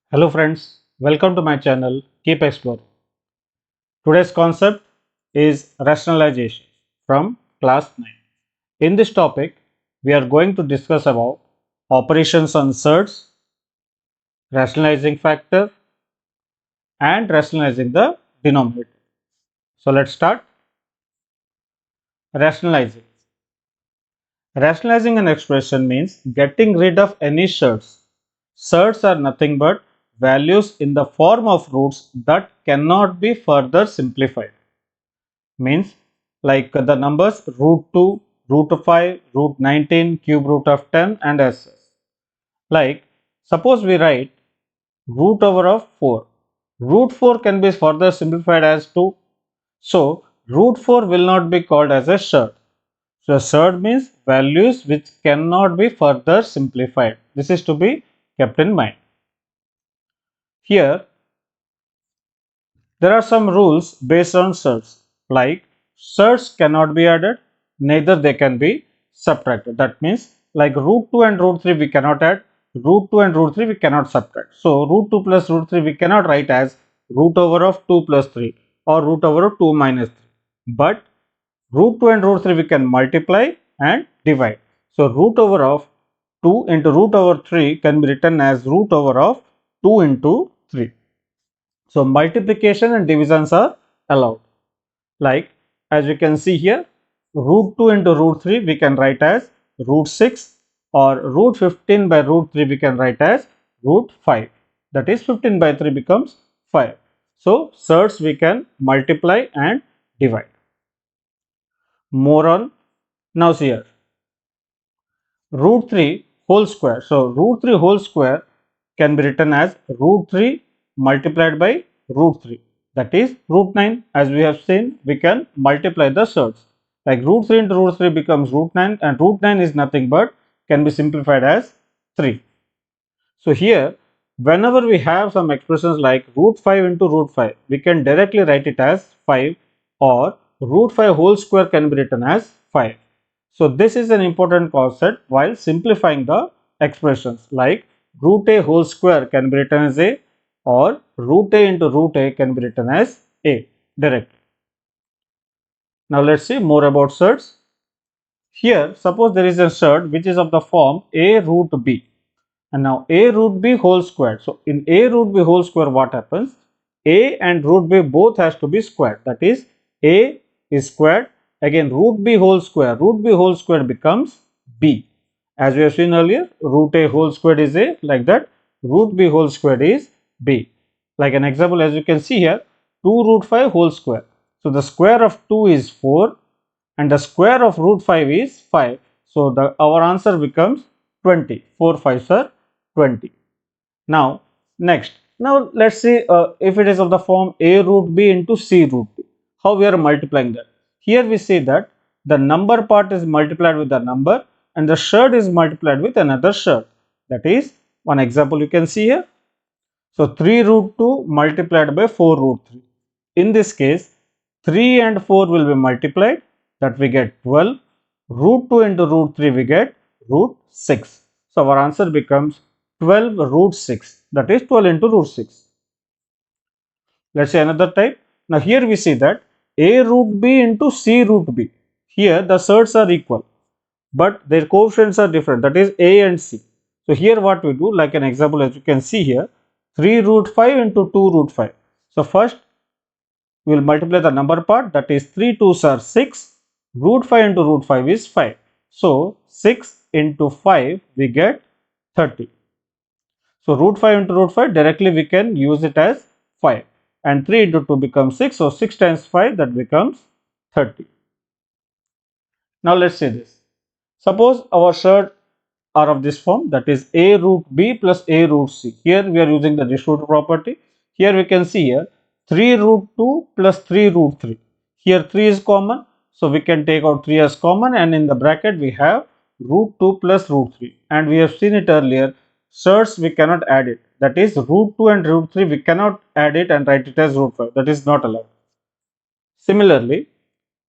Hello friends, welcome to my channel. Keep exploring. Today's concept is rationalization from class 9. In this topic, we are going to discuss about operations on surds, rationalizing factor and rationalizing the denominator. So let's start. Rationalizing. Rationalizing an expression means getting rid of any surds. Surds are nothing but values in the form of roots that cannot be further simplified. Means like the numbers root 2, root of 5, root 19, cube root of 10 and as such. Like suppose we write root over of 4. Root 4 can be further simplified as 2. So root 4 will not be called as a surd. So surd means values which cannot be further simplified. This is to be kept in mind. Here there are some rules based on surds, like surds cannot be added, neither they can be subtracted. That means like root 2 and root 3 we cannot add, root 2 and root 3 we cannot subtract. So root 2 plus root 3 we cannot write as root over of 2 plus 3 or root over of 2 minus 3. But root 2 and root 3 we can multiply and divide. So root over of 2 into root over 3 can be written as root over of 2 into 3. So multiplication and divisions are allowed. Like as we can see here, root 2 into root 3 we can write as root 6, or root 15 by root 3 we can write as root 5. That is 15 by 3 becomes 5. So surds we can multiply and divide. More on now see here. Root 3 whole square. So root 3 whole square can be written as root 3 multiplied by root 3. That is root 9. As we have seen, we can multiply the surds. Like root 3 into root 3 becomes root 9, and root 9 is nothing but can be simplified as 3. So here, whenever we have some expressions like root 5 into root 5, we can directly write it as 5, or root 5 whole square can be written as 5. So this is an important concept while simplifying the expressions, like root a whole square can be written as a, or root a into root a can be written as a directly. Now let's see more about surds. Here suppose there is a surd which is of the form a root b. And now a root b whole squared. So in a root b whole square, what happens? A and root b both has to be squared. That is a is squared. Again root b whole square. Root b whole square becomes b. As we have seen earlier, root a whole squared is a, like that. Root b whole squared is b. Like an example, as you can see here, 2 root 5 whole square. So the square of 2 is 4 and the square of root 5 is 5. So our answer becomes 20. 4 5s are 20. Now next, now let's see if it is of the form a root b into c root b, how we are multiplying that. Here we see that the number part is multiplied with the number and the surd is multiplied with another surd. That is one example you can see here. So 3 root 2 multiplied by 4 root 3. In this case 3 and 4 will be multiplied, that we get 12. Root 2 into root 3 we get root 6. So our answer becomes 12 root 6, that is 12 into root 6. Let's say another type. Now here we see that a root b into c root b. Here the surds are equal, but their coefficients are different, that is a and c. So here what we do, like an example as you can see here, 3 root 5 into 2 root 5. So first we will multiply the number part, that is 3 2s are 6, root 5 into root 5 is 5. So 6 into 5 we get 30. So root 5 into root 5 directly we can use it as 5, and 3 into 2 becomes 6. So 6 times 5, that becomes 30. Now let's see this. Suppose our surd are of this form, that is a root b plus a root c. Here we are using the distributive property. Here we can see here 3 root 2 plus 3 root 3. Here 3 is common, so we can take out 3 as common, and in the bracket we have root 2 plus root 3. And we have seen it earlier, surds we cannot add it. That is root 2 and root 3 we cannot add it and write it as root 5. That is not allowed. Similarly,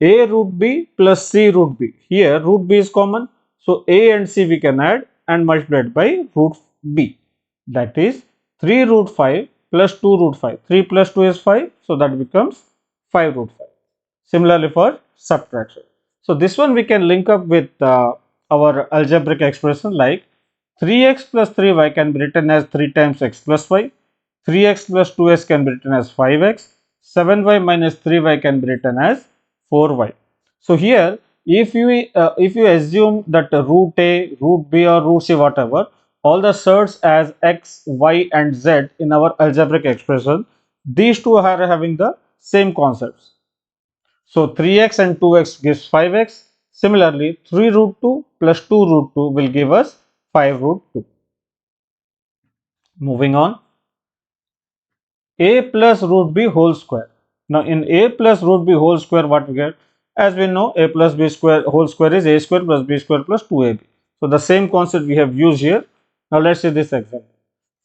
a root b plus c root b. Here root b is common, so a and c we can add and multiply it by root b. That is 3 root 5 plus 2 root 5. 3 plus 2 is 5, so that becomes 5 root 5. Similarly for subtraction. So this one we can link up with our algebraic expression like 3x plus 3y can be written as 3 times x plus y, 3x plus 2x can be written as 5x, 7y minus 3y can be written as 4y. So here if you assume that root a, root b or root c whatever, all the surds as x, y and z in our algebraic expression, these two are having the same concepts. So 3x and 2x gives 5x. Similarly, 3 root 2 plus 2 root 2 will give us 5 root 2. Moving on, a plus root b whole square. Now in a plus root b whole square, what we get? As we know, a plus b square whole square is a square plus b square plus 2ab. So the same concept we have used here. Now let's see this example.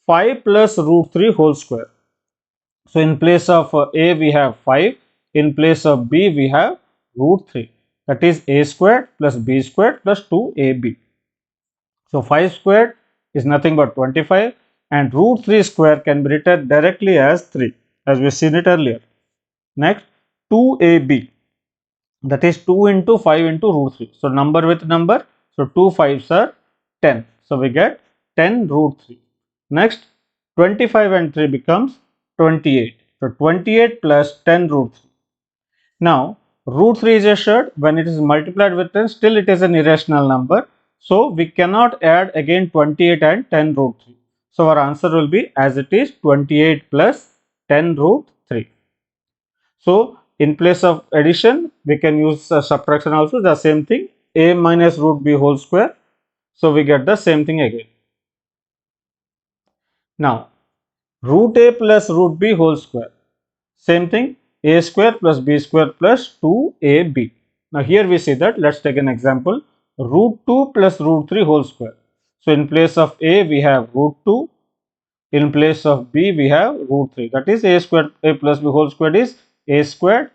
5 plus root 3 whole square. So in place of a we have 5, in place of b we have root 3, that is a squared plus b squared plus 2ab. So 5 squared is nothing but 25 and root 3 square can be written directly as 3 as we seen it earlier. Next 2ab, that is 2 into 5 into root 3. So number with number, so 2 5s are 10. So we get 10 root 3. Next 25 and 3 becomes 28. So 28 plus 10 root 3. Now root 3 is a surd. When it is multiplied with 10, still it is an irrational number. So we cannot add again 28 and 10 root 3. So our answer will be as it is 28 plus 10 root 3. So in place of addition, we can use subtraction also, the same thing, a minus root b whole square. So we get the same thing again. Now root a plus root b whole square, same thing, a square plus b square plus 2ab. Now here we see that, let's take an example, root 2 plus root 3 whole square. So in place of a we have root 2, in place of b we have root 3, that is a squared, a plus b whole squared is a squared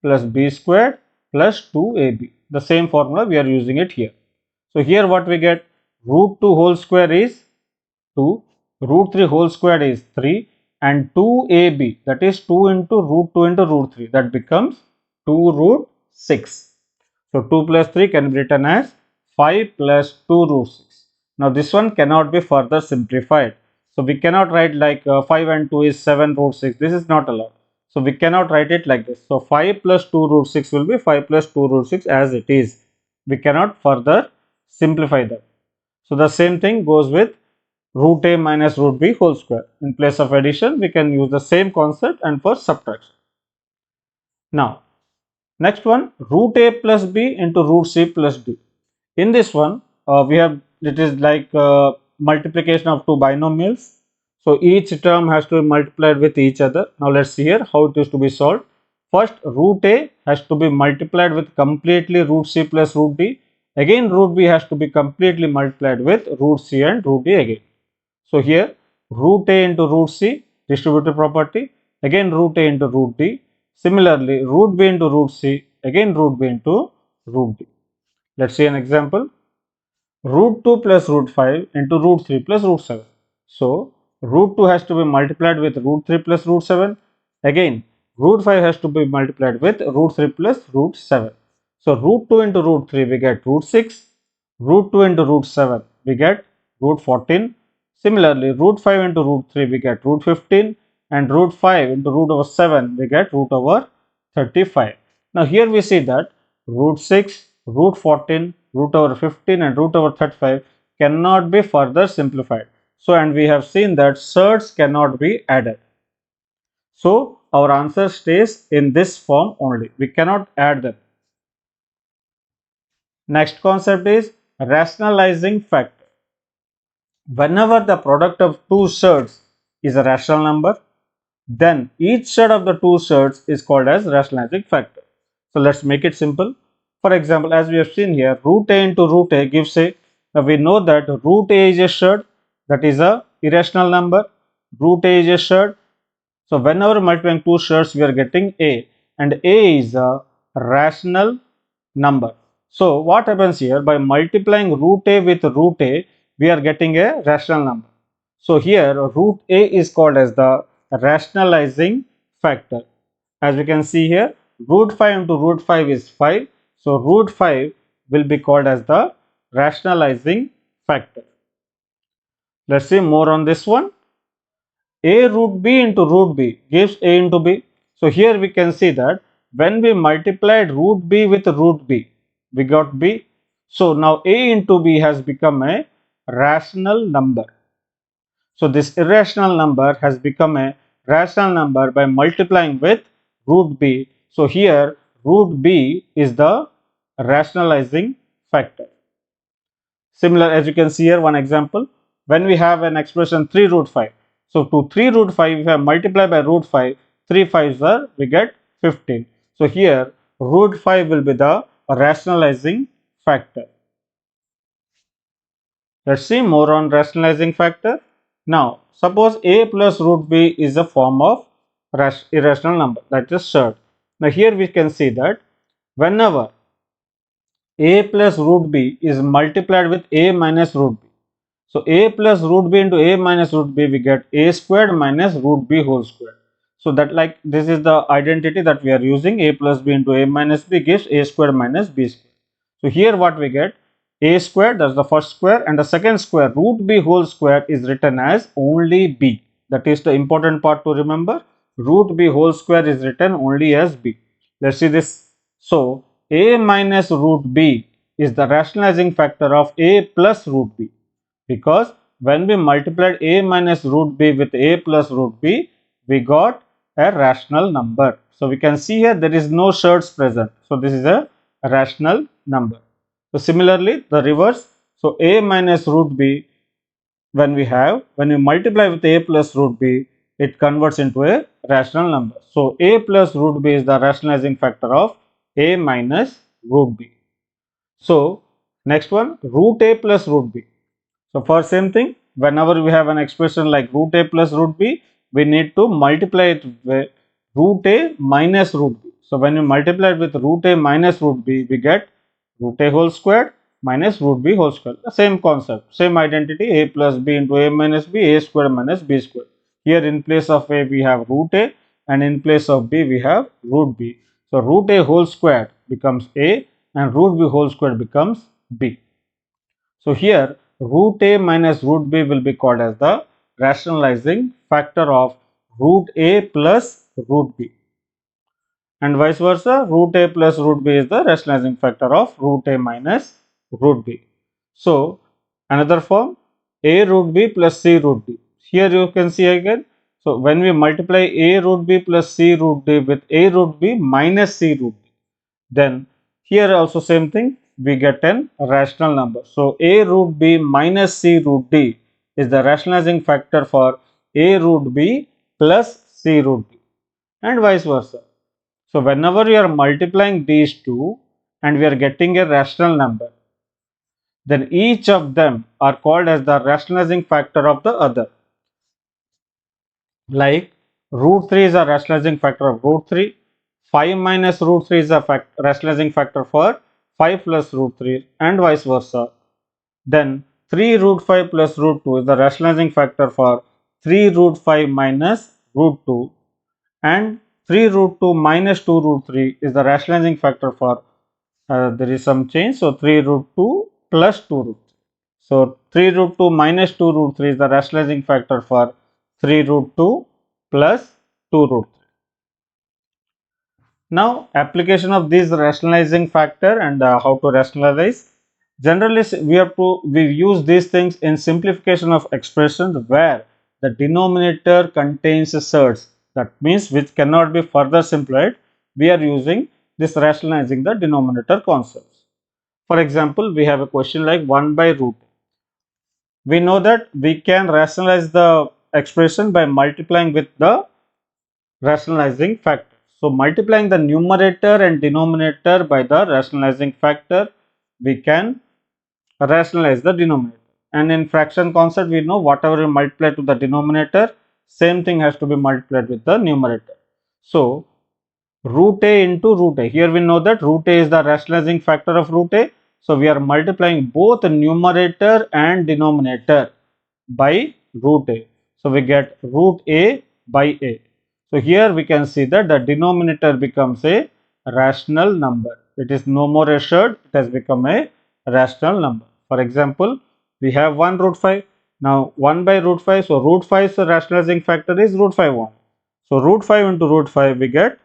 plus b squared plus 2ab. The same formula we are using it here. So here what we get, root 2 whole square is 2, root 3 whole squared is 3 and 2ab, that is 2 into root 3, that becomes 2 root 6. So 2 plus 3 can be written as 5 plus 2 root 6. Now this one cannot be further simplified. So we cannot write like 5 and 2 is 7 root 6. This is not allowed. So we cannot write it like this. So 5 plus 2 root 6 will be 5 plus 2 root 6 as it is. We cannot further simplify that. So the same thing goes with root a minus root b whole square. In place of addition, we can use the same concept and for subtraction. Now next one, root a plus b into root c plus d. In this one, we have, it is like multiplication of two binomials. So each term has to be multiplied with each other. Now let's see here how it is to be solved. First, root a has to be multiplied with completely root c plus root d. Again, root b has to be completely multiplied with root c and root d again. So here, root a into root c, distributive property, again root a into root d. Similarly, root b into root c, again root b into root d. Let's see an example. Root 2 plus root 5 into root 3 plus root 7. So, root 2 has to be multiplied with root 3 plus root 7. Again, root 5 has to be multiplied with root 3 plus root 7. So, root 2 into root 3 we get root 6. Root 2 into root 7 we get root 14. Similarly, root 5 into root 3 we get root 15 and root 5 into root over 7 we get root over 35. Now, here we see that root 6, root 14, root over 15 and root over 35 cannot be further simplified. So, and we have seen that surds cannot be added. So, our answer stays in this form only. We cannot add them. Next concept is rationalizing factor. Whenever the product of two surds is a rational number, then each surd of the two surds is called as rationalizing factor. So let's make it simple. For example, as we have seen here, root a into root a gives a, now we know that root a is a surd, that is a irrational number, root a is a surd. So whenever multiplying two surds, we are getting a, and a is a rational number. So what happens here, by multiplying root a with root a, we are getting a rational number. So here root a is called as the rationalizing factor. As we can see here, root 5 into root 5 is 5. So root 5 will be called as the rationalizing factor. Let's see more on this one. A root b into root b gives a into b. So here we can see that when we multiplied root b with root b, we got b. So now a into b has become a rational number. So this irrational number has become a rational number by multiplying with root b. So here root b is the rationalizing factor. Similar, as you can see here, one example, when we have an expression 3 root 5. So to 3 root 5, if I multiply by root 5, 3 5s are, we get 15. So here root 5 will be the rationalizing factor. Let's see more on rationalizing factor. Now, suppose a plus root b is a form of irrational number, that is surd. Now here we can see that whenever a plus root b is multiplied with a minus root b. So a plus root b into a minus root b, we get a squared minus root b whole squared. So that, like, this is the identity that we are using, a plus b into a minus b gives a squared minus b squared. So here what we get, a squared, that's the first square, and the second square root b whole square is written as only b. That is the important part to remember. Root b whole square is written only as b. Let's see this. So a minus root b is the rationalizing factor of a plus root b, because when we multiplied a minus root b with a plus root b, we got a rational number. So we can see here there is no surds present. So this is a rational number. So similarly, the reverse. So a minus root b, when we multiply with a plus root b, it converts into a rational number. So a plus root b is the rationalizing factor of a minus root b. So next one, root a plus root b. So for same thing, whenever we have an expression like root a plus root b, we need to multiply it with root a minus root b. So when we multiply it with root a minus root b, we get root a whole squared minus root b whole squared. The same concept, same identity, a plus b into a minus b, a squared minus b squared. Here in place of a we have root a, and in place of b we have root b. So root a whole squared becomes a and root b whole squared becomes b. So here root a minus root b will be called as the rationalizing factor of root a plus root b, and vice versa, root a plus root b is the rationalizing factor of root a minus root b. So another form, a root b plus c root b. Here you can see again, so when we multiply a root b plus c root d with a root b minus c root d, then here also same thing, we get an rational number. So a root b minus c root d is the rationalizing factor for a root b plus c root d, and vice versa. So whenever we are multiplying these two and we are getting a rational number, then each of them are called as the rationalizing factor of the other. Like root 3 is a rationalizing factor of root 3, 5 minus root 3 is a rationalizing factor for 5 plus root 3, and vice versa. Then 3 root 5 plus root 2 is the rationalizing factor for 3 root 5 minus root 2, and 3 root 2 minus 2 root 3 is the rationalizing factor for, there is some change, so 3 root 2 plus 2 root 3. So 3 root 2 minus 2 root 3 is the rationalizing factor for 3 root 2 plus 2 root 3. Now application of this rationalizing factor and how to rationalize. Generally we use these things in simplification of expressions where the denominator contains surds, that means which cannot be further simplified. We are using this rationalizing the denominator concepts. For example, we have a question like 1 by root. We know that we can rationalize the expression by multiplying with the rationalizing factor. So multiplying the numerator and denominator by the rationalizing factor, we can rationalize the denominator. And in fraction concept, we know whatever we multiply to the denominator, same thing has to be multiplied with the numerator. So root a into root a, here we know that root a is the rationalizing factor of root a. So we are multiplying both numerator and denominator by root a. So we get root a by a. So here we can see that the denominator becomes a rational number. It is no more a surd, it has become a rational number. For example, we have 1 root 5. Now 1 by root 5, so root 5's rationalizing factor is root 5 1. So root 5 into root 5, we get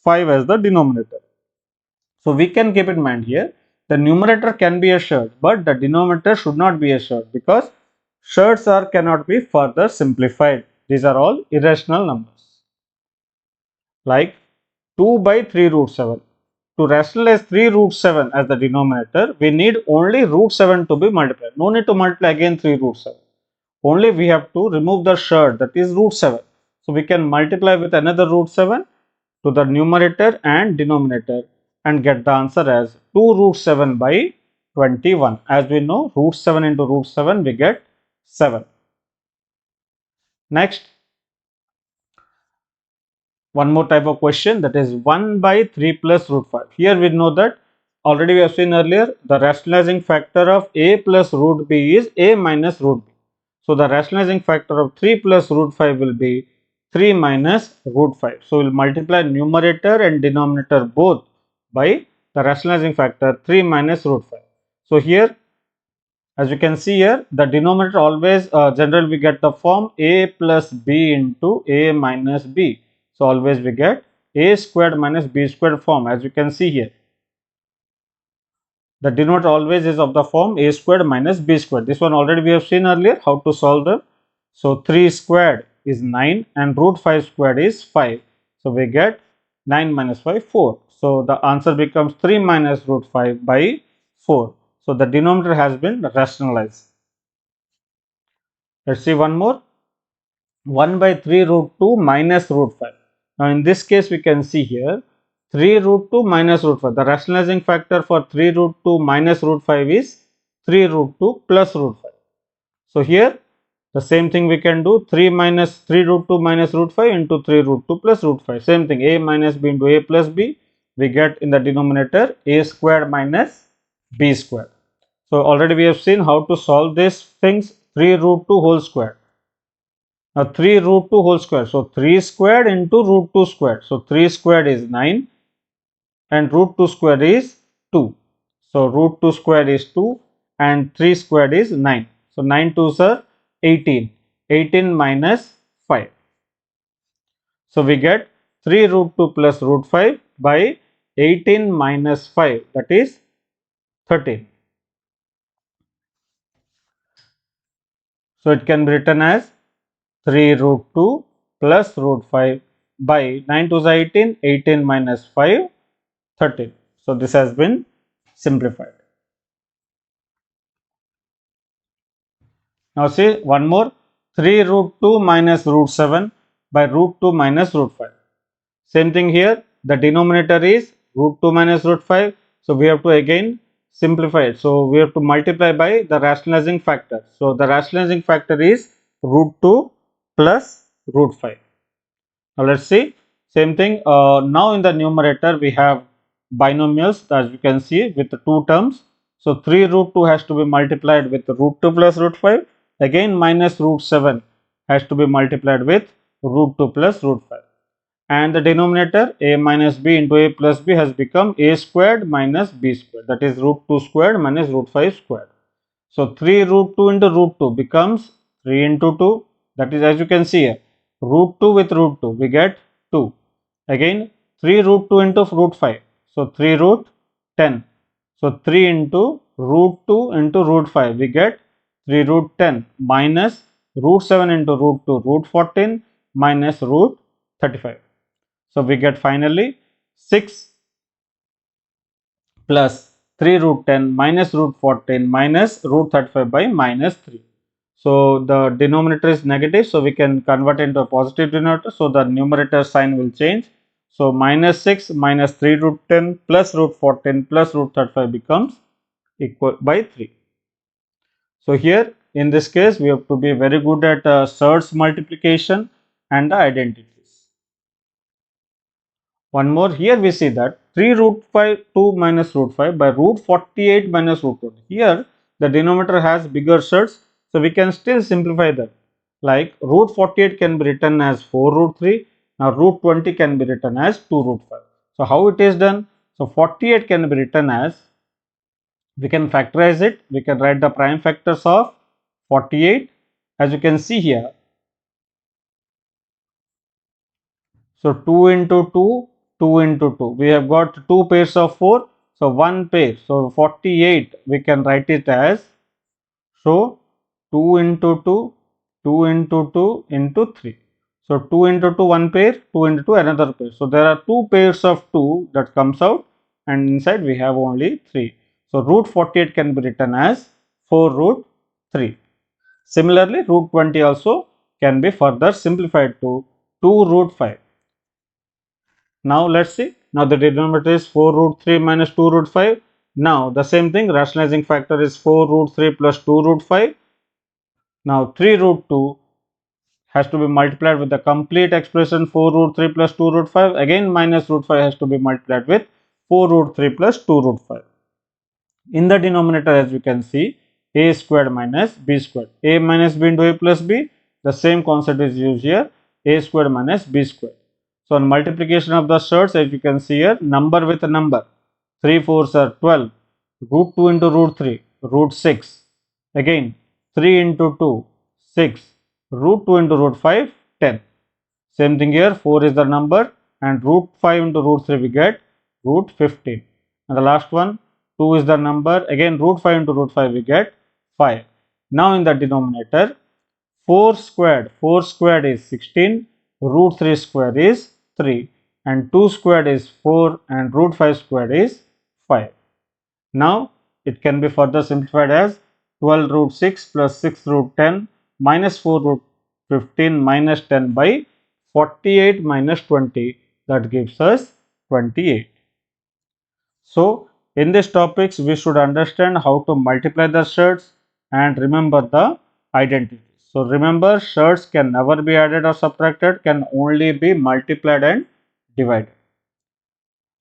5 as the denominator. So we can keep in mind here, the numerator can be a surd, but the denominator should not be a surd, because surds cannot be further simplified. These are all irrational numbers. Like 2 by 3 root 7. To rationalize 3 root 7 as the denominator, we need only root 7 to be multiplied. No need to multiply again 3 root 7. Only we have to remove the surd, that is root 7. So we can multiply with another root 7 to the numerator and denominator and get the answer as 2 root 7 by 21. As we know, root 7 into root 7, we get 7. Next, one more type of question, that is 1 by 3 plus root 5. Here we know that already we have seen earlier, the rationalizing factor of a plus root b is a minus root b. So the rationalizing factor of 3 plus root 5 will be 3 minus root 5. So we will multiply numerator and denominator both by the rationalizing factor 3 minus root 5. So here, as you can see here, the denominator always generally we get the form a plus b into a minus b. So always we get a squared minus b squared form, as you can see here. The denominator always is of the form a squared minus b squared. This one already we have seen earlier how to solve them. So 3 squared is 9 and root 5 squared is 5. So we get 9 minus 5, 4. So the answer becomes 3 minus root 5 by 4. So the denominator has been rationalized. Let's see one more. 1 by 3 root 2 minus root 5. Now in this case we can see here 3 root 2 minus root 5. The rationalizing factor for 3 root 2 minus root 5 is 3 root 2 plus root 5. So here the same thing we can do, 3 root 2 minus root 5 into 3 root 2 plus root 5. Same thing, a minus b into a plus b. We get in the denominator a squared minus b squared. So already we have seen how to solve these things. 3 root 2 whole square. Now 3 root 2 whole square. So 3 squared into root 2 squared. So 3 squared is 9 and root 2 squared is 2. So root 2 squared is 2 and 3 squared is 9. So 9 2s are 18. 18 minus 5. So we get 3 root 2 plus root 5 by 18 minus 5, that is 13. So it can be written as 3 root 2 plus root 5 by 9 to the 18, 18 minus 5, 13. So this has been simplified. Now see one more, 3 root 2 minus root 7 by root 2 minus root 5. Same thing here, the denominator is root 2 minus root 5. So we have to again simplify it. So we have to multiply by the rationalizing factor. So the rationalizing factor is root 2 plus root 5. Now let's see, same thing. Now in the numerator we have binomials, as you can see, with the two terms. So 3 root 2 has to be multiplied with root 2 plus root 5. Again minus root 7 has to be multiplied with root 2 plus root 5. And the denominator a minus b into a plus b has become a squared minus b squared, that is root 2 squared minus root 5 squared. So 3 root 2 into root 2 becomes 3 into 2, that is, as you can see here, root 2 with root 2 we get 2. Again 3 root 2 into root 5, so 3 root 10. So 3 into root 2 into root 5 we get 3 root 10 minus root 7 into root 2 root 14 minus root 35. So we get finally 6 plus 3 root 10 minus root 14 minus root 35 by minus 3. So the denominator is negative, so we can convert into a positive denominator. So the numerator sign will change. So minus 6 minus 3 root 10 plus root 14 plus root 35 becomes equal by 3. So here in this case we have to be very good at surds multiplication and the identities. One more, here we see that 3 root 5 2 minus root 5 by root 48 minus root 20. Here the denominator has bigger surds, so we can still simplify that. like root 48 can be written as 4 root 3. Now root 20 can be written as 2 root 5. So how it is done? So 48 can be written as, we can factorize it. We can write the prime factors of 48 as you can see here. So 2 into 2, 2 into 2. We have got two pairs of 4. So one pair. So 48 we can write it as, so 2 into 2, 2 into 2 into 3. So 2 into 2 one pair, 2 into 2 another pair. So there are two pairs of 2 that comes out, and inside we have only 3. So root 48 can be written as 4 root 3. Similarly, root 20 also can be further simplified to 2 root 5. Now let's see. Now the denominator is 4 root 3 minus 2 root 5. Now the same thing, rationalizing factor is 4 root 3 plus 2 root 5. Now 3 root 2 has to be multiplied with the complete expression 4 root 3 plus 2 root 5. Again minus root 5 has to be multiplied with 4 root 3 plus 2 root 5. In the denominator, as you can see, a squared minus b squared. A minus b into a plus b. The same concept is used here. A squared minus b squared. So on multiplication of the surds, as you can see here, number with a number. 3 fours are 12. Root 2 into root 3, root 6. Again 3 into 2, 6. Root 2 into root 5, 10. Same thing here, 4 is the number, and root 5 into root 3 we get root 15. And the last one, 2 is the number, again root 5 into root 5 we get 5. Now in the denominator, 4 squared is 16, root 3 squared is 3, and 2 squared is 4, and root 5 squared is 5. Now it can be further simplified as 12 root 6 plus 6 root 10 minus 4 root 15 minus 10 by 48 minus 20, that gives us 28. So in these topics we should understand how to multiply the surds and remember the identities. So remember, surds can never be added or subtracted, can only be multiplied and divided.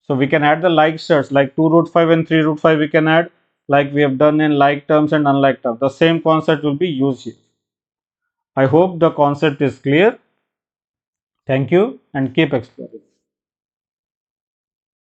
So we can add the like surds like 2 root 5 and 3 root 5 we can add, like we have done in like terms and unlike terms. The same concept will be used here. I hope the concept is clear. Thank you and keep exploring.